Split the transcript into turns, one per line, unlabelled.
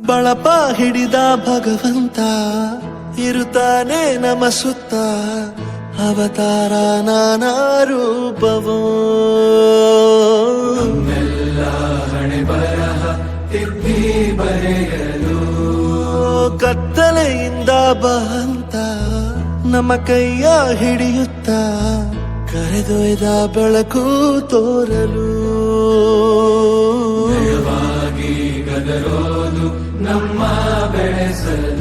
ಬಳಪ ಹಿಡಿದ ಭಗವಂತ ಇರುತ್ತಾನೆ ನಮ ಸುತ್ತ ಅವತಾರ ನಾನಾ ರೂಪವೋ
ಹಣೆ ಬರಹ ತಿದ್ದಿ ಬರೆಯಲು
ಕತ್ತಲೆಯಿಂದ ಬಹಂತ ನಮ್ಮ ಕೈಯ ಹಿಡಿಯುತ್ತ ಕರೆದೊಯ್ದ ಬೆಳಕು ತೋರಲು
ಗದರೋದು ನಮ್ಮ ಬೆಳೆಸಲು